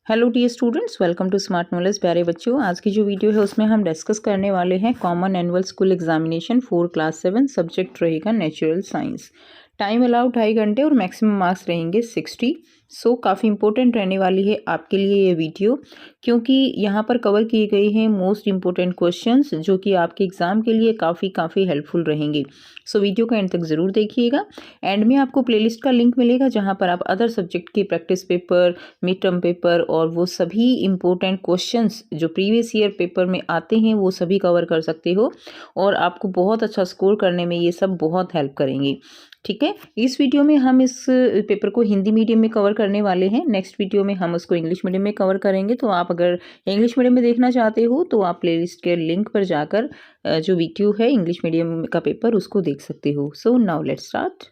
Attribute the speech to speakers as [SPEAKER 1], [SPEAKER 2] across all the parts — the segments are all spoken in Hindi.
[SPEAKER 1] Hello dear students, welcome to smart knowledge. प्यारे बच्चों, आज की जो वीडियो है उसमें हम डिस्कस करने वाले हैं common annual school examination for class 7। Subject रहेगा नेचुरल साइंस। टाइम अलाउ 2.5 घंटे और मैक्सिमम मार्क्स रहेंगे 60। काफ़ी इंपॉर्टेंट रहने वाली है आपके लिए ये वीडियो, क्योंकि यहाँ पर कवर किए गए हैं मोस्ट इंपॉर्टेंट क्वेश्चंस जो कि आपके एग्ज़ाम के लिए काफ़ी हेल्पफुल रहेंगे। वीडियो का एंड तक ज़रूर देखिएगा। एंड में आपको प्लेलिस्ट का लिंक मिलेगा जहाँ पर आप अदर सब्जेक्ट के practice paper, mid term paper और वो सभी इम्पोर्टेंट क्वेश्चंस जो प्रीवियस ईयर पेपर में आते हैं वो सभी कवर कर सकते हो और आपको बहुत अच्छा स्कोर करने में ये सब बहुत हेल्प करेंगे। ठीक है, इस वीडियो में हम इस पेपर को हिंदी मीडियम में कवर करने वाले हैं। नेक्स्ट वीडियो में हम उसको इंग्लिश मीडियम में कवर करेंगे। तो आप अगर इंग्लिश मीडियम में देखना चाहते हो तो आप प्लेलिस्ट के लिंक पर जाकर जो वीडियो है इंग्लिश मीडियम का पेपर उसको देख सकते हो। So now let's start.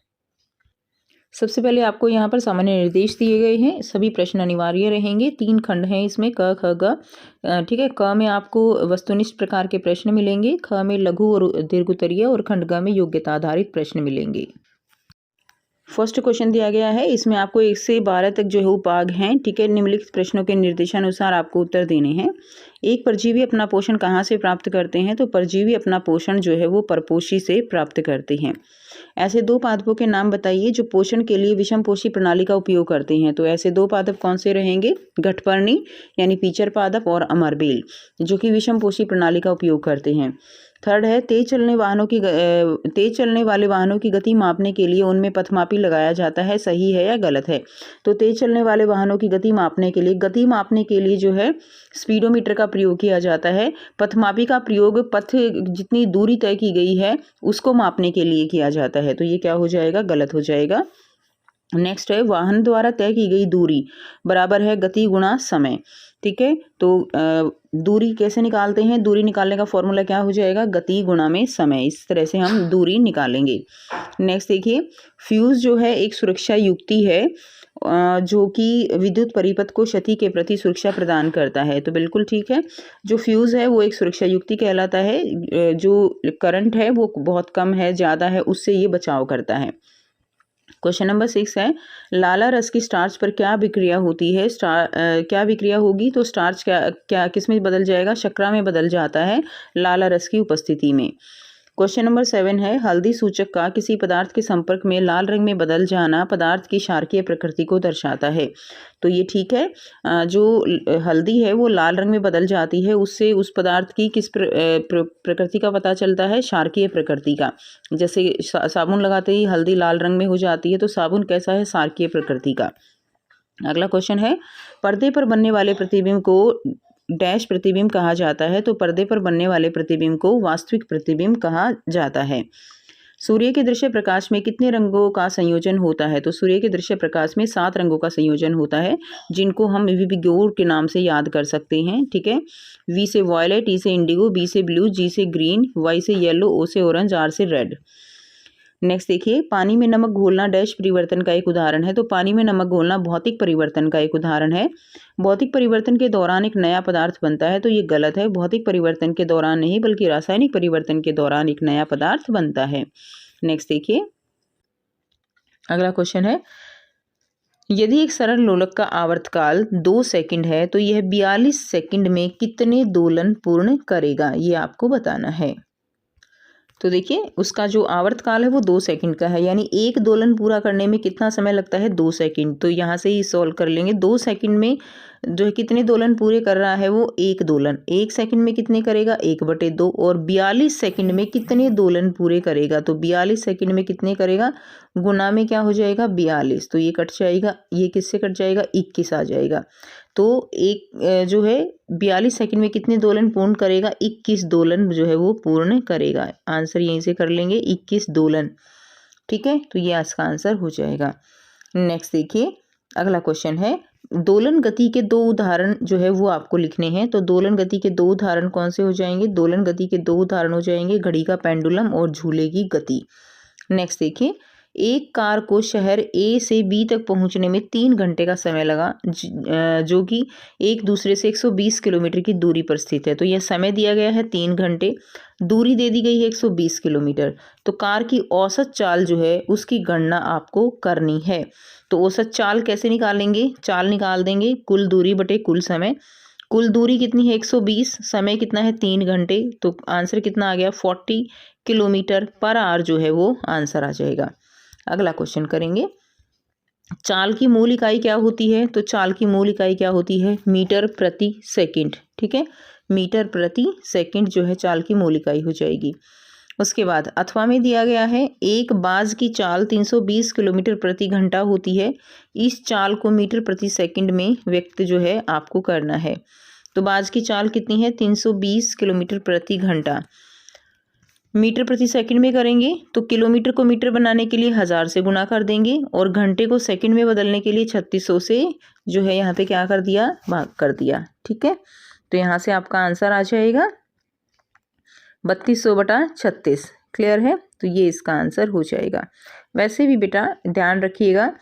[SPEAKER 1] सबसे पहले आपको यहाँ पर सामान्य निर्देश दिए गए हैं। सभी प्रश्न अनिवार्य रहेंगे। 3 खंड हैं इसमें, क ख ग। ठीक है, क में आपको वस्तुनिष्ठ प्रकार के प्रश्न मिलेंगे, ख में लघु और दीर्घोत्तरीय और खंड ग में योग्यता आधारित प्रश्न मिलेंगे। फर्स्ट क्वेश्चन दिया गया है, इसमें आपको 1 से 12 तक जो है उपभाग हैं। ठीक है, निम्नलिखित प्रश्नों के निर्देशानुसार आपको उत्तर देने हैं। एक परजीवी अपना पोषण कहाँ से प्राप्त करते हैं? तो परजीवी अपना पोषण जो है वो परपोषी से प्राप्त करते हैं। ऐसे 2 पादपों के नाम बताइए जो पोषण के लिए विषमपोषी प्रणाली का उपयोग करते हैं। तो ऐसे 2 पादप कौन से रहेंगे? घटपर्णी यानी पीचर पादप और अमरबेल जो कि विषमपोषी प्रणाली का उपयोग करते हैं। थर्ड है, तेज चलने वाले वाहनों की गति मापने के लिए उनमें पथमापी लगाया जाता है। सही है या गलत है? तो तेज चलने वाले वाहनों की गति मापने के लिए जो है स्पीडोमीटर का प्रयोग किया जाता है। पथमापी का प्रयोग पथ जितनी दूरी तय की गई है उसको मापने के लिए किया जाता है। तो ये क्या हो जाएगा? गलत हो जाएगा। नेक्स्ट है, वाहन द्वारा तय की गई दूरी बराबर है गति गुणा समय। ठीक है, तो दूरी कैसे निकालते हैं? दूरी निकालने का फॉर्मूला क्या हो जाएगा? गति गुणा में समय। इस तरह से हम दूरी निकालेंगे। नेक्स्ट देखिए, फ्यूज जो है एक सुरक्षा युक्ति है जो कि विद्युत परिपथ को क्षति के प्रति सुरक्षा प्रदान करता है। तो बिल्कुल ठीक है, जो फ्यूज है वो एक सुरक्षा युक्ति कहलाता है। जो करंट है वो बहुत कम है, ज़्यादा है, उससे ये बचाव करता है। क्वेश्चन नंबर 6 है, लाला रस की स्टार्च पर क्या विक्रिया होती है? क्या विक्रिया होगी? तो स्टार्च क्या किस में बदल जाएगा? शर्करा में बदल जाता है लाला रस की उपस्थिति में। क्वेश्चन नंबर 7 है, हल्दी सूचक का किसी पदार्थ के संपर्क में लाल रंग में बदल जाना पदार्थ की क्षारकीय प्रकृति को दर्शाता है। तो ये ठीक है, जो हल्दी है वो लाल रंग में बदल जाती है, उससे उस पदार्थ की किस प्रकृति का पता चलता है? क्षारकीय प्रकृति का। जैसे साबुन लगाते ही हल्दी लाल रंग में हो जाती है, तो साबुन कैसा है? क्षारकीय प्रकृति का। अगला क्वेश्चन है, पर्दे पर बनने वाले प्रतिबिंब को डैश प्रतिबिंब कहा जाता है। तो पर्दे पर बनने वाले प्रतिबिंब को वास्तविक प्रतिबिंब कहा जाता है। सूर्य के दृश्य प्रकाश में कितने रंगों का संयोजन होता है? तो सूर्य के दृश्य प्रकाश में 7 रंगों का संयोजन होता है, जिनको हम विविग्योर के नाम से याद कर सकते हैं। ठीक है, वी से वॉयलेट, ई से इंडिगो, बी से ब्लू, जी से ग्रीन, वाई से येलो, ओ से ऑरेंज, आर से रेड। नेक्स्ट देखिए, पानी में नमक घोलना डैश परिवर्तन का एक उदाहरण है। तो पानी में नमक घोलना भौतिक परिवर्तन का एक उदाहरण है। भौतिक परिवर्तन के दौरान एक नया पदार्थ बनता है। तो ये गलत है, भौतिक परिवर्तन के दौरान नहीं बल्कि रासायनिक परिवर्तन के दौरान एक नया पदार्थ बनता है। नेक्स्ट देखिए, अगला क्वेश्चन है, यदि एक सरल लोलक का आवर्तकाल 2 सेकंड है तो यह 42 सेकंड में कितने दोलन पूर्ण करेगा? ये आपको बताना है। तो देखिए, उसका जो आवर्तकाल है वो 2 सेकंड का है, यानी एक दोलन पूरा करने में कितना समय लगता है? 2 सेकंड। तो यहाँ से ही सॉल्व कर लेंगे। 2 सेकंड में जो है कितने दोलन पूरे कर रहा है? वो 1 दोलन। 1 सेकंड में कितने करेगा? 1/2। और 42 सेकंड में कितने दोलन पूरे करेगा? तो 42 सेकंड में कितने करेगा? गुना में क्या हो जाएगा? 42। तो ये कट जाएगा, ये किससे कट जाएगा? 21 आ जाएगा। तो एक जो है 42 सेकंड में कितने दोलन पूर्ण करेगा? 21 दोलन जो है वो पूर्ण करेगा। आंसर यहीं से कर लेंगे, 21 दोलन। ठीक है, तो ये इसका आंसर हो जाएगा। नेक्स्ट देखिए, अगला क्वेश्चन है, दोलन गति के 2 उदाहरण जो है वो आपको लिखने हैं। तो दोलन गति के 2 उदाहरण कौन से हो जाएंगे? दोलन गति के 2 उदाहरण हो जाएंगे घड़ी का पेंडुलम और झूले की गति। नेक्स्ट देखिए, एक कार को शहर ए से बी तक पहुंचने में 3 घंटे का समय लगा, जो कि एक दूसरे से 120 किलोमीटर की दूरी पर स्थित है। तो यह समय दिया गया है 3 घंटे, दूरी दे दी गई है 120 किलोमीटर। तो कार की औसत चाल जो है उसकी गणना आपको करनी है। तो औसत चाल कैसे निकालेंगे? चाल निकाल देंगे कुल दूरी बटे कुल समय। कुल दूरी कितनी है 120, समय कितना है 3 घंटे, तो आंसर कितना आ गया 40 किलोमीटर पर आवर जो है वो आंसर आ जाएगा। अगला क्वेश्चन करेंगे, चाल की मूल इकाई क्या होती है? तो चाल की मूल इकाई क्या होती है? मीटर प्रति सेकंड। ठीक है, मीटर प्रति सेकंड जो है चाल की मूल इकाई हो जाएगी। उसके बाद अथवा में दिया गया है एक बाज की चाल 320 किलोमीटर प्रति घंटा होती है। इस चाल को मीटर प्रति सेकंड में व्यक्त जो है आपको करना है। तो बाज की चाल कितनी है 320 किलोमीटर प्रति घंटा, मीटर प्रति सेकंड में करेंगे तो किलोमीटर को मीटर बनाने के लिए 1000 से गुना कर देंगे और घंटे को सेकंड में बदलने के लिए 3600 से जो है यहाँ पे क्या कर दिया, भाग कर दिया। ठीक है, तो यहाँ से आपका आंसर आ जाएगा 3200/36। क्लियर है, तो ये इसका आंसर हो जाएगा। वैसे भी बेटा ध्यान रखिएगा,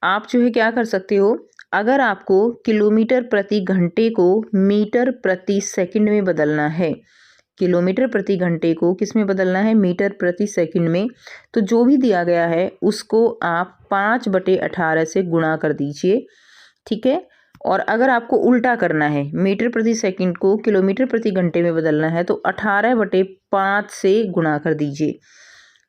[SPEAKER 1] आप जो है क्या कर सकते हो, अगर आपको किलोमीटर प्रति घंटे को मीटर प्रति सेकंड में बदलना है, किलोमीटर प्रति घंटे को किस में बदलना है, मीटर प्रति सेकंड में, तो जो भी दिया गया है उसको आप 5/18 से गुणा कर दीजिए। ठीक है, और अगर आपको उल्टा करना है, मीटर प्रति सेकंड को किलोमीटर प्रति घंटे में बदलना है तो 18/5 से गुणा कर दीजिए।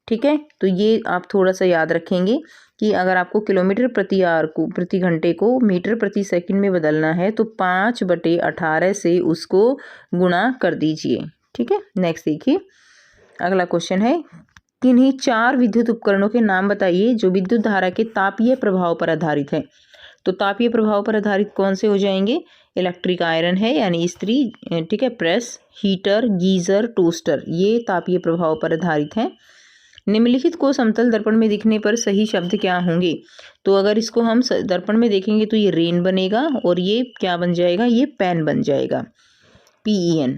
[SPEAKER 1] ठीक है, तो ये आप थोड़ा सा याद रखेंगे कि अगर आपको किलोमीटर प्रति घंटे को मीटर प्रति सेकंड में बदलना है तो 5/18 से उसको गुणा कर दीजिए। ठीक है, नेक्स्ट देखिए, अगला क्वेश्चन है, किन्हीं 4 विद्युत उपकरणों के नाम बताइए जो विद्युत धारा के तापीय प्रभाव पर आधारित है। तो तापीय प्रभाव पर आधारित कौन से हो जाएंगे? इलेक्ट्रिक आयरन है यानी इस्त्री, ठीक है, प्रेस, हीटर, गीजर, टोस्टर, ये तापीय प्रभाव पर आधारित है। निम्नलिखित को समतल दर्पण में दिखने पर सही शब्द क्या होंगे? तो अगर इसको हम दर्पण में देखेंगे तो ये रेन बनेगा और ये क्या बन जाएगा, ये पेन बन जाएगा, PEN।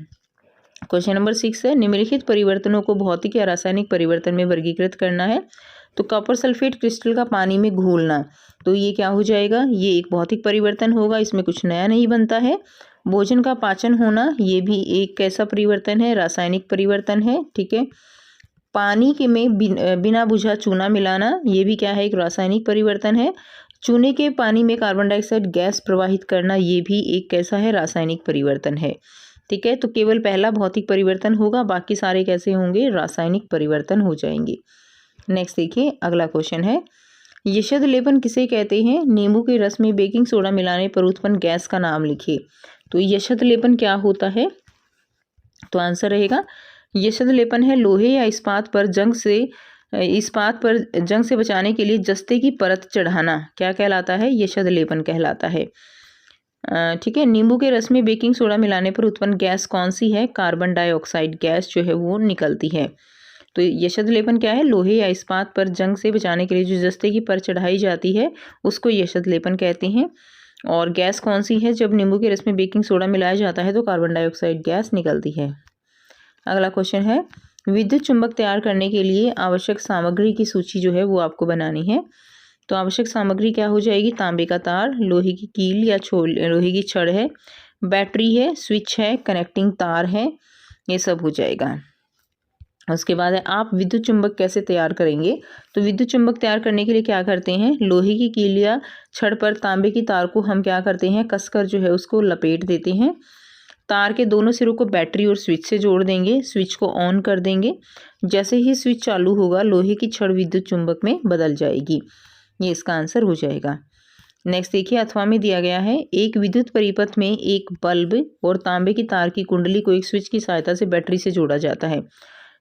[SPEAKER 1] क्वेश्चन नंबर 6 है, निम्नलिखित परिवर्तनों को भौतिक या रासायनिक परिवर्तन में वर्गीकृत करना है। तो कॉपर सल्फेट क्रिस्टल का पानी में घोलना, तो ये क्या हो जाएगा, ये एक भौतिक परिवर्तन होगा, इसमें कुछ नया नहीं बनता है। भोजन का पाचन होना, ये भी एक कैसा परिवर्तन है, रासायनिक परिवर्तन है। ठीक है, पानी के में बिना बुझा चूना मिलाना, ये भी क्या है, एक रासायनिक परिवर्तन है। चूने के पानी में कार्बन डाइऑक्साइड गैस प्रवाहित करना, ये भी एक कैसा है, रासायनिक परिवर्तन है। ठीक है, तो केवल पहला भौतिक परिवर्तन होगा, बाकी सारे कैसे होंगे, रासायनिक परिवर्तन हो जाएंगे। नेक्स्ट देखिए, अगला क्वेश्चन है, यशद लेपन किसे कहते हैं? नींबू के रस में बेकिंग सोडा मिलाने पर उत्पन्न गैस का नाम लिखिए। तो यशद लेपन क्या होता है? तो आंसर रहेगा, यशद लेपन है लोहे या इस्पात पर जंग से बचाने के लिए जस्ते की परत चढ़ाना, क्या कहलाता है, यशद लेपन कहलाता है। ठीक है, नींबू के रस में बेकिंग सोडा मिलाने पर उत्पन्न गैस कौन सी है? कार्बन डाइऑक्साइड गैस जो है वो निकलती है। तो यशद लेपन क्या है, लोहे या इस्पात पर जंग से बचाने के लिए जो जस्ते की परत चढ़ाई जाती है उसको यशद लेपन कहते हैं। और गैस कौन सी है? जब नींबू के रस में बेकिंग सोडा मिलाया जाता है तो कार्बन डाइऑक्साइड गैस निकलती है। अगला क्वेश्चन है, विद्युत चुंबक तैयार करने के लिए आवश्यक सामग्री की सूची जो है वो आपको बनानी है। तो आवश्यक सामग्री क्या हो जाएगी? तांबे का तार, लोहे की कील या लोहे की छड़ है, बैटरी है, स्विच है, कनेक्टिंग तार है, ये सब हो जाएगा। उसके बाद है, आप विद्युत चुंबक कैसे तैयार करेंगे? तो विद्युत चुंबक तैयार करने के लिए क्या करते हैं, लोहे की कील या छड़ पर तांबे की तार को हम क्या करते हैं, कसकर जो है उसको लपेट देते हैं। तार के दोनों सिरों को बैटरी और स्विच से जोड़ देंगे, स्विच को ऑन कर देंगे। जैसे ही स्विच चालू होगा लोहे की छड़ विद्युत चुंबक में बदल जाएगी। ये इसका आंसर हो जाएगा। नेक्स्ट देखिए, अथवा में दिया गया है, एक विद्युत परिपथ में एक बल्ब और तांबे की तार की कुंडली को एक स्विच की सहायता से बैटरी से जोड़ा जाता है।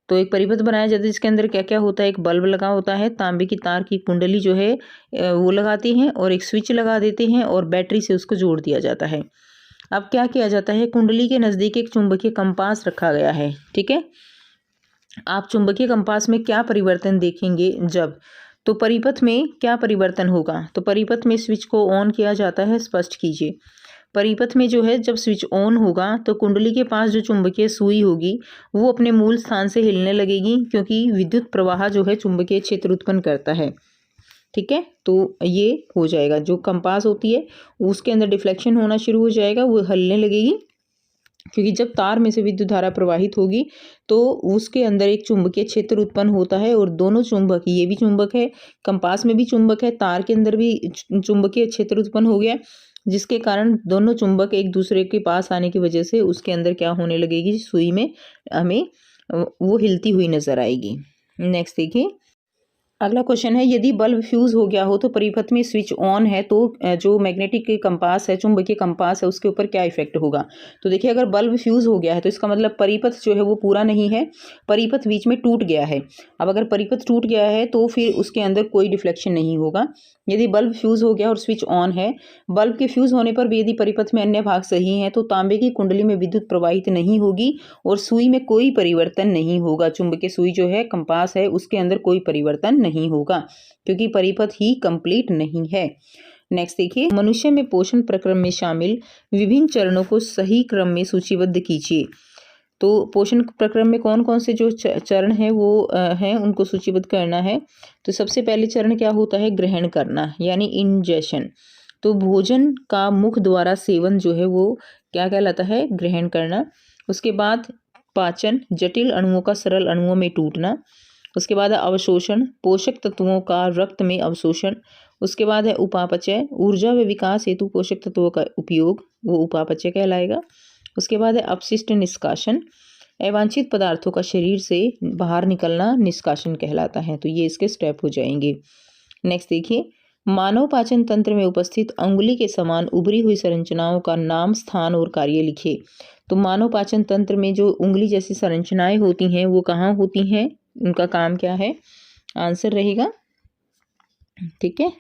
[SPEAKER 1] तो एक परिपथ बनाया जाता है जिसके अंदर क्या क्या होता है, एक बल्ब लगा होता है, तांबे की तार की कुंडली जो है वो लगाते हैं और एक स्विच लगा देते हैं और बैटरी से उसको जोड़ दिया जाता है। अब क्या किया जाता है, कुंडली के नज़दीक एक चुंबकीय कंपास रखा गया है। ठीक है, आप चुंबकीय कंपास में क्या परिवर्तन देखेंगे जब, तो परिपथ में क्या परिवर्तन होगा? तो परिपथ में स्विच को ऑन किया जाता है, स्पष्ट कीजिए। परिपथ में जो है जब स्विच ऑन होगा तो कुंडली के पास जो चुंबकीय सुई होगी वो अपने मूल स्थान से हिलने लगेगी, क्योंकि विद्युत प्रवाह जो है चुंबकीय क्षेत्र उत्पन्न करता है। ठीक है, तो ये हो जाएगा, जो कंपास होती है उसके अंदर डिफ्लेक्शन होना शुरू हो जाएगा, वो हिलने लगेगी, क्योंकि जब तार में से विद्युत धारा प्रवाहित होगी तो उसके अंदर एक चुंबकीय क्षेत्र उत्पन्न होता है, और दोनों चुंबक, ये भी चुंबक है, कंपास में भी चुंबक है, तार के अंदर भी चुंबकीय क्षेत्र उत्पन्न हो गया, जिसके कारण दोनों चुंबक एक दूसरे के पास आने की वजह से उसके अंदर क्या होने लगेगी, सुई में हमें वो हिलती हुई नजर आएगी। नेक्स्ट देखिए, अगला क्वेश्चन है, यदि बल्ब फ्यूज हो गया हो तो परिपथ में स्विच ऑन है, तो जो मैग्नेटिक कंपास है, चुंबकीय कंपास है, उसके ऊपर क्या इफेक्ट होगा। तो देखिए, अगर बल्ब फ्यूज हो गया है तो इसका मतलब परिपथ जो है वो पूरा नहीं है, परिपथ बीच में टूट गया है। अब अगर परिपथ टूट गया है तो फिर उसके अंदर कोई डिफ्लेक्शन नहीं होगा। यदि बल्ब फ्यूज हो गया और स्विच ऑन है, बल्ब के फ्यूज होने पर भी यदि परिपथ में अन्य भाग सही है तो तांबे की कुंडली में विद्युत प्रवाहित नहीं होगी और सुई में कोई परिवर्तन नहीं होगा। चुंबकीय सुई जो है, कंपास है, उसके अंदर कोई परिवर्तन नहीं होगा, क्योंकि परिपथ ही कंप्लीट नहीं है। नेक्स्ट देखिए, मनुष्य में पोषण प्रक्रम में शामिल विभिन्न चरणों को सही क्रम में सूचीबद्ध कीजिए। तो पोषण प्रक्रम में कौन कौन से जो चरण है वो हैं, उनको सूचीबद्ध करना है। तो सबसे पहले चरण क्या होता है, ग्रहण करना, यानी इंजेशन। तो भोजन का मुख द्वारा सेवन जो है वो क्या कहलाता है, ग्रहण करना। उसके बाद पाचन, जटिल अणुओं का सरल अणुओं में टूटना। उसके बाद है अवशोषण, पोषक तत्वों का रक्त में अवशोषण। उसके बाद है उपापचय, ऊर्जा व विकास हेतु पोषक तत्वों का उपयोग, वो उपापचय कहलाएगा। उसके बाद है अपशिष्ट निष्कासन, अवांछित पदार्थों का शरीर से बाहर निकलना निष्कासन कहलाता है। तो ये इसके स्टेप हो जाएंगे। नेक्स्ट देखिए, मानव पाचन तंत्र में उपस्थित अंगुली के समान उभरी हुई संरचनाओं का नाम, स्थान और कार्य लिखिए। तो मानव पाचन तंत्र में जो उंगली जैसी संरचनाएं होती हैं वो कहाँ होती हैं, उनका काम क्या है, आंसर रहेगा। ठीक है,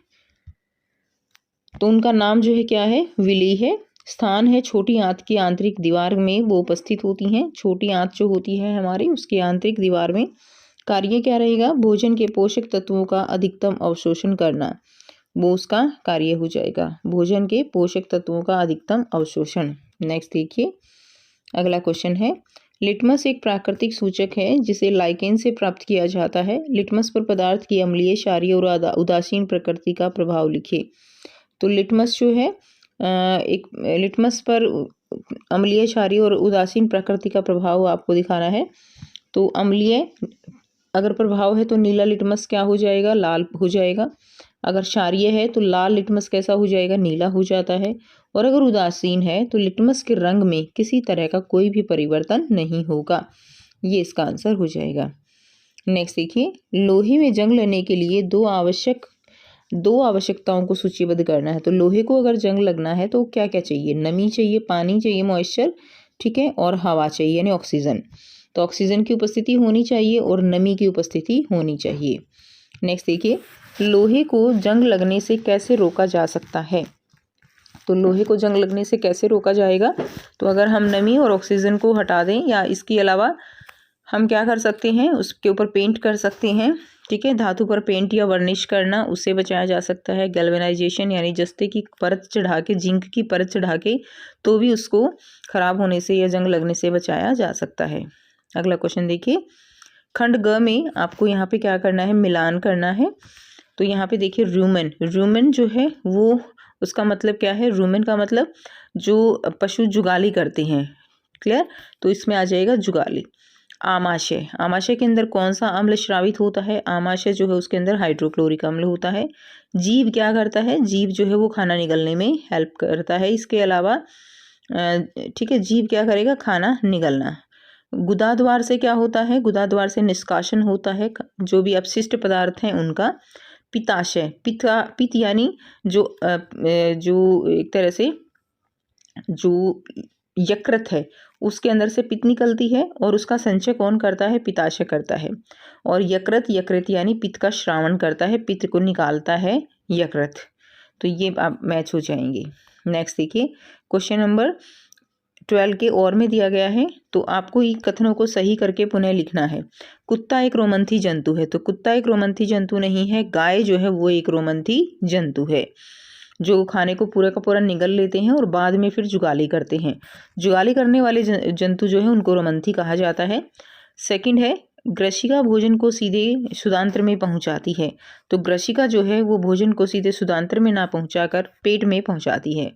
[SPEAKER 1] तो उनका नाम जो है क्या है, विली है। स्थान है छोटी आंत की आंतरिक दीवार में वो उपस्थित होती हैं, छोटी आंत जो होती है हमारी उसकी आंतरिक दीवार में। कार्य क्या रहेगा, भोजन के पोषक तत्वों का अधिकतम अवशोषण करना, वो उसका कार्य हो जाएगा, भोजन के पोषक तत्वों का अधिकतम अवशोषण। नेक्स्ट देखिए, अगला क्वेश्चन है, लिटमस एक प्राकृतिक सूचक है जिसे लाइकेन से प्राप्त किया जाता है। लिटमस पर पदार्थ की अम्लीय, क्षारीय और उदासीन प्रकृति का प्रभाव लिखिए। तो लिटमस जो है एक लिटमस पर अम्लीय, क्षारीय और उदासीन प्रकृति का प्रभाव आपको दिखाना है। तो अम्लीय अगर प्रभाव है तो नीला लिटमस क्या हो जाएगा, लाल हो जाएगा। अगर क्षारीय है तो लाल लिटमस कैसा हो जाएगा, नीला हो जाता है। और अगर उदासीन है तो लिटमस के रंग में किसी तरह का कोई भी परिवर्तन नहीं होगा, ये इसका आंसर हो जाएगा। नेक्स्ट देखिए, लोहे में जंग लेने के लिए दो आवश्यकताओं को सूचीबद्ध करना है। तो लोहे को अगर जंग लगना है तो क्या क्या चाहिए, नमी चाहिए, पानी चाहिए, मॉइस्चर, ठीक है, और हवा चाहिए यानी ऑक्सीजन। तो ऑक्सीजन की उपस्थिति होनी चाहिए और नमी की उपस्थिति होनी चाहिए। नेक्स्ट देखिए, लोहे को जंग लगने से कैसे रोका जा सकता है। तो लोहे को जंग लगने से कैसे रोका जाएगा, तो अगर हम नमी और ऑक्सीजन को हटा दें, या इसके अलावा हम क्या कर सकते हैं, उसके ऊपर पेंट कर सकते हैं। ठीक है, धातु पर पेंट या वर्निश करना, उससे बचाया जा सकता है। गैल्वेनाइजेशन यानी जस्ते की परत चढ़ा के, जिंक की परत चढ़ा के, तो भी उसको खराब होने से या जंग लगने से बचाया जा सकता है। अगला क्वेश्चन देखिए, खंड ग में आपको यहाँ पे क्या करना है, मिलान करना है। तो यहाँ पे देखिए, रूमेन जो है वो, उसका मतलब क्या है, रूमेन का मतलब जो पशु जुगाली करते हैं, क्लियर। तो इसमें आ जाएगा जुगाली। आमाशय के अंदर कौन सा अम्ल श्रावित होता है, आमाशय जो है उसके अंदर हाइड्रोक्लोरिक अम्ल होता है। जीव क्या करता है, जीव जो है वो खाना निगलने में हेल्प करता है। इसके अलावा ठीक है, जीव क्या करेगा, खाना निगलना। गुदाद्वार से क्या होता है, गुदाद्वार से निष्कासन होता है, जो भी अपशिष्ट पदार्थ हैं उनका। पित्ताशय, पित्त यानी जो एक तरह से जो यकृत है उसके अंदर से पित्त निकलती है और उसका संचय कौन करता है, पित्ताशय करता है। और यकृत यानी पित्त का श्रावण करता है, पित्त को निकालता है यकृत। तो ये आप मैच हो जाएंगे। नेक्स्ट देखिए, क्वेश्चन नंबर 12 के और में दिया गया है, तो आपको इन कथनों को सही करके पुनः लिखना है। कुत्ता एक रोमंथी जंतु है, तो कुत्ता एक रोमंथी जंतु नहीं है, गाय जो है वो एक रोमंथी जंतु है। जो खाने को पूरा का पूरा निगल लेते हैं और बाद में फिर जुगाली करते हैं। जुगाली करने वाले जंतु जो है उनको रोमंथी कहा जाता है। सेकंड है, ग्रशिका भोजन को सीधे शुदांत्र में पहुंचाती है। तो ग्रशिका जो है वो भोजन को सीधे शुदांत्र में ना पहुंचाकर पेट में पहुंचाती है।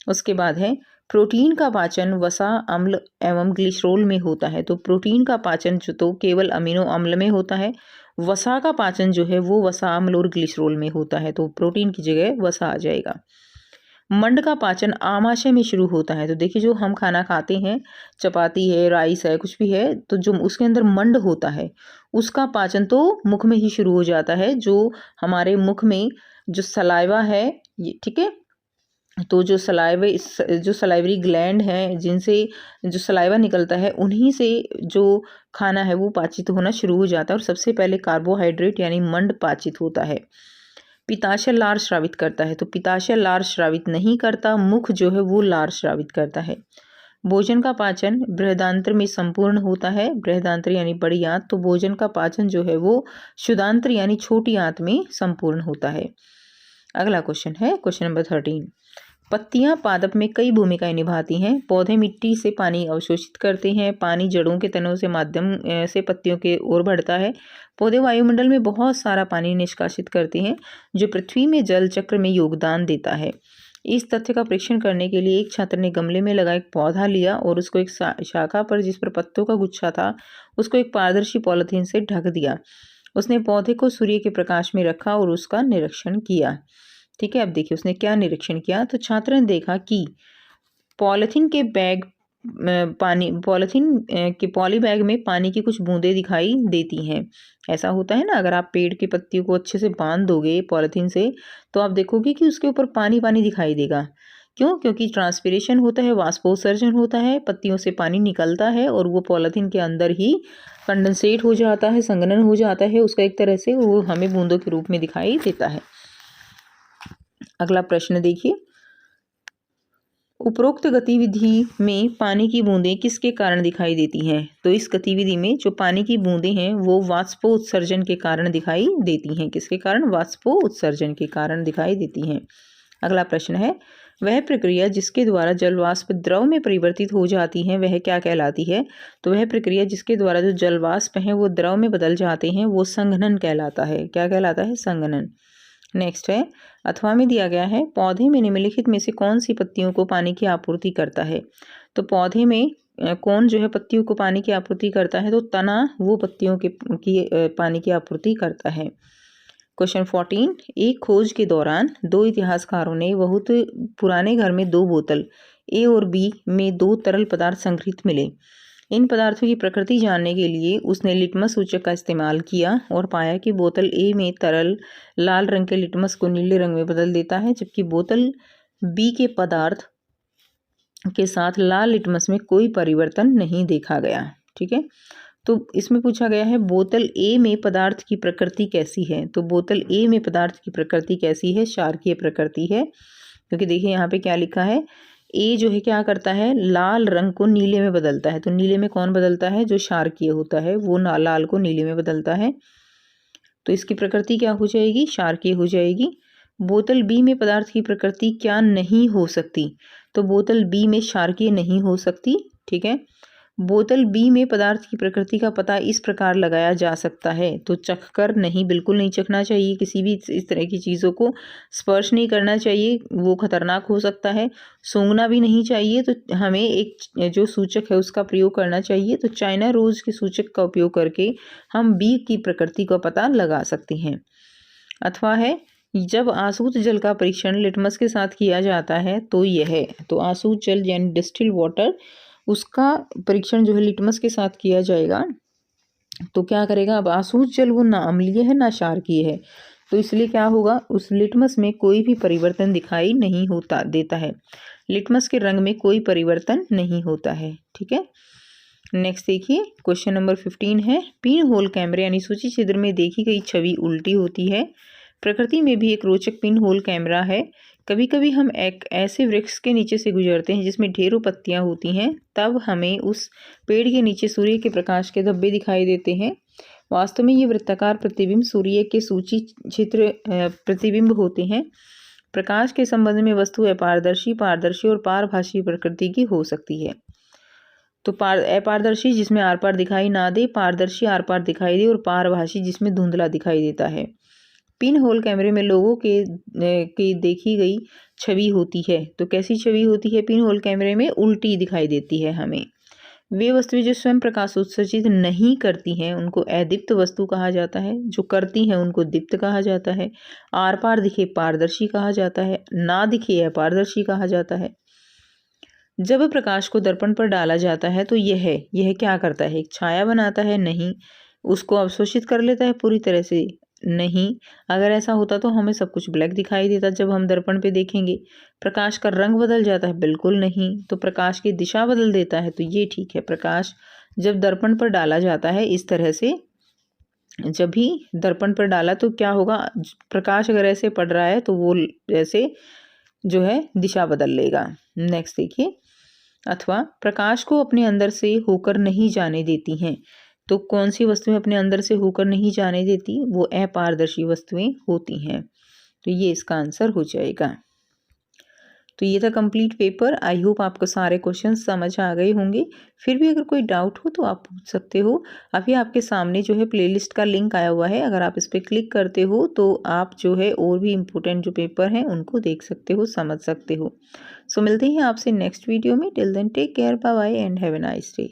[SPEAKER 1] उसके बाद है, प्रोटीन का पाचन वसा, अम्ल एवं ग्लिसरोल में होता है। तो प्रोटीन का पाचन जो तो केवल अमीनो अम्ल में होता है। वसा का पाचन जो है वो वसा, अम्ल और ग्लिसरोल में होता है। तो प्रोटीन की जगह वसा आ जाएगा। मंड का पाचन आमाशय में शुरू होता है। तो देखिए, जो हम खाना खाते हैं, चपाती है, राइस है, कुछ भी है, तो जो उसके अंदर मंड होता है उसका पाचन तो मुख में ही शुरू हो जाता है। जो हमारे मुख में जो सलाइवा है, ये ठीक है, तो जो सलाइवरी ग्लैंड है, जिनसे जो सलाइवा निकलता है, उन्हीं से जो खाना है वो पाचित होना शुरू हो जाता है और सबसे पहले कार्बोहाइड्रेट यानी मंड पाचित होता है। पित्ताशय लार स्रावित करता है। तो पित्ताशय लार स्रावित नहीं करता, मुख जो है वो लार स्रावित करता है। भोजन का पाचन बृहदांत्र में संपूर्ण होता है। बृहदांत्र यानी बड़ी आंत, तो भोजन का पाचन जो है वो शुदांत्र यानी छोटी आंत में संपूर्ण होता है। अगला क्वेश्चन है क्वेश्चन नंबर 13। पत्तियां पादप में कई भूमिकाएं निभाती हैं। पौधे मिट्टी से पानी अवशोषित करते हैं। पानी जड़ों के तनों से माध्यम से पत्तियों के ओर बढ़ता है। पौधे वायुमंडल में बहुत सारा पानी निष्कासित करते हैं, जो पृथ्वी में जल चक्र में योगदान देता है। इस तथ्य का परीक्षण करने के लिए एक छात्र ने गमले में लगा एक पौधा लिया और उसको एक शाखा पर, जिस पर पत्तों का गुच्छा था, उसको एक पारदर्शी पॉलिथीन से ढक दिया। उसने पौधे को सूर्य के प्रकाश में रखा और उसका निरीक्षण किया। ठीक है, अब देखिए उसने क्या निरीक्षण किया। तो छात्र ने देखा कि पॉलिथीन के पॉली बैग में पानी की कुछ बूंदें दिखाई देती हैं। ऐसा होता है ना, अगर आप पेड़ की पत्तियों को अच्छे से बांध दोगे पॉलिथीन से, तो आप देखोगे कि उसके ऊपर पानी पानी दिखाई देगा। क्यों? क्योंकि ट्रांसपिरेशन होता है, वाष्पोत्सर्जन होता है, पत्तियों से पानी निकलता है और वो पॉलिथीन के अंदर ही कंडेंसेट हो जाता है, संघनन हो जाता है उसका एक तरह से, वो हमें बूंदों के रूप में दिखाई देता है। अगला प्रश्न देखिए, उपरोक्त गतिविधि में पानी की बूंदें किसके कारण दिखाई देती हैं? तो इस गतिविधि में जो पानी की बूंदें हैं वो वाष्पोत्सर्जन के कारण दिखाई देती हैं। किसके कारण? वाष्पोत्सर्जन के कारण दिखाई देती हैं। अगला प्रश्न है, वह प्रक्रिया जिसके द्वारा जल वाष्प द्रव में परिवर्तित हो जाती है वह क्या कहलाती है? तो वह प्रक्रिया जिसके द्वारा जो जल वाष्प हैं वो द्रव में बदल जाते हैं वो संघनन कहलाता है। क्या कहलाता है? संघनन। नेक्स्ट है, अथवा में दिया गया है, पौधे में निम्नलिखित में से कौन सी पत्तियों को पानी की आपूर्ति करता है? तो पौधे में कौन जो है पत्तियों को पानी की आपूर्ति करता है? तो तना वो पत्तियों की पानी की आपूर्ति करता है। क्वेश्चन 14, एक खोज के दौरान दो इतिहासकारों ने बहुत पुराने घर में दो बोतल ए और बी में दो तरल पदार्थ संग्रहित मिले। इन पदार्थों की प्रकृति जानने के लिए उसने लिटमस सूचक का इस्तेमाल किया और पाया कि बोतल ए में तरल लाल रंग के लिटमस को नीले रंग में बदल देता है, जबकि बोतल बी के पदार्थ के साथ लाल लिटमस में कोई परिवर्तन नहीं देखा गया। ठीक है, तो इसमें पूछा गया है बोतल ए में पदार्थ की प्रकृति कैसी है? तो बोतल ए में पदार्थ की प्रकृति कैसी है? क्षारकीय प्रकृति है। क्योंकि देखिए यहाँ पे क्या लिखा है, ए जो है क्या करता है, लाल रंग को नीले में बदलता है। तो नीले में कौन बदलता है? जो क्षारकीय होता है वो लाल को नीले में बदलता है। तो इसकी प्रकृति क्या हो जाएगी? क्षारकीय हो जाएगी। बोतल बी में पदार्थ की प्रकृति क्या नहीं हो सकती? तो बोतल बी में क्षारकीय नहीं हो सकती। ठीक है, बोतल बी में पदार्थ की प्रकृति का पता इस प्रकार लगाया जा सकता है। तो चखकर नहीं, बिल्कुल नहीं चखना चाहिए, किसी भी इस तरह की चीज़ों को स्पर्श नहीं करना चाहिए, वो खतरनाक हो सकता है। सूंघना भी नहीं चाहिए। तो हमें एक जो सूचक है उसका प्रयोग करना चाहिए। तो चाइना रोज के सूचक का उपयोग करके हम बी की प्रकृति का पता लगा सकते हैं। अथवा है, जब आसूत जल का परीक्षण लिटमस के साथ किया जाता है तो यह, तो आसूत जल यानी डिस्टिल वाटर, उसका परीक्षण जो है लिटमस के साथ किया जाएगा। तो क्या करेगा, अब आसूत जल वो ना अम्लीय है ना क्षारकीय है, तो इसलिए क्या होगा, उस लिटमस में कोई भी परिवर्तन दिखाई नहीं होता देता है। लिटमस के रंग में कोई परिवर्तन नहीं होता है। ठीक है, नेक्स्ट देखिए क्वेश्चन नंबर 15 है, पिन होल कैमरे यानी सूची छिद्र में देखी गई छवि उल्टी होती है। प्रकृति में भी एक रोचक पिन होल कैमरा है। कभी कभी हम एक ऐसे वृक्ष के नीचे से गुजरते हैं जिसमें ढेरों पत्तियां होती हैं, तब हमें उस पेड़ के नीचे सूर्य के प्रकाश के धब्बे दिखाई देते हैं। वास्तव में ये वृत्ताकार प्रतिबिंब सूर्य के सूची छिद्र प्रतिबिंब होते हैं। प्रकाश के संबंध में वस्तु अपारदर्शी, पारदर्शी और पारभासी प्रकृति की हो सकती है। तो अपारदर्शी जिसमें आर पार दिखाई ना दे, पारदर्शी आर पार दिखाई दे, और पारभासी जिसमें धुंधला दिखाई देता है। पिन होल कैमरे में लोगों की देखी गई छवि होती है। तो कैसी छवि होती है पिन होल कैमरे में? उल्टी दिखाई देती है हमें। वे वस्तुएं जो स्वयं प्रकाश उत्सर्जित नहीं करती हैं उनको अदीप्त वस्तु कहा जाता है, जो करती हैं उनको दीप्त कहा जाता है। आर पार दिखे पारदर्शी कहा जाता है, ना दिखे अपारदर्शी कहा जाता है। जब प्रकाश को दर्पण पर डाला जाता है तो यह क्या करता है? एक छाया बनाता है? नहीं। उसको अवशोषित कर लेता है पूरी तरह से? नहीं। अगर ऐसा होता तो हमें सब कुछ ब्लैक दिखाई देता जब हम दर्पण पे देखेंगे। प्रकाश का रंग बदल जाता है? बिल्कुल नहीं। तो प्रकाश की दिशा बदल देता है, तो ये ठीक है। प्रकाश जब दर्पण पर डाला जाता है इस तरह से, जब भी दर्पण पर डाला तो क्या होगा? प्रकाश अगर ऐसे पड़ रहा है तो वो ऐसे जो है दिशा बदल लेगा। नेक्स्ट देखिए, अथवा प्रकाश को अपने अंदर से होकर नहीं जाने देती हैं। तो कौन सी वस्तुएं अपने अंदर से होकर नहीं जाने देती? वो अपारदर्शी वस्तुएं होती हैं। तो ये इसका आंसर हो जाएगा। तो ये था कंप्लीट पेपर। आई होप आपको सारे क्वेश्चन समझ आ गए होंगे। फिर भी अगर कोई डाउट हो तो आप पूछ सकते हो। अभी आपके सामने जो है प्लेलिस्ट का लिंक आया हुआ है, अगर आप इस पर क्लिक करते हो तो आप जो है और भी इम्पोर्टेंट जो पेपर हैं उनको देख सकते हो, समझ सकते हो। सो मिलते हैं आपसे नेक्स्ट वीडियो में। Till then take care, bye bye and have a nice day.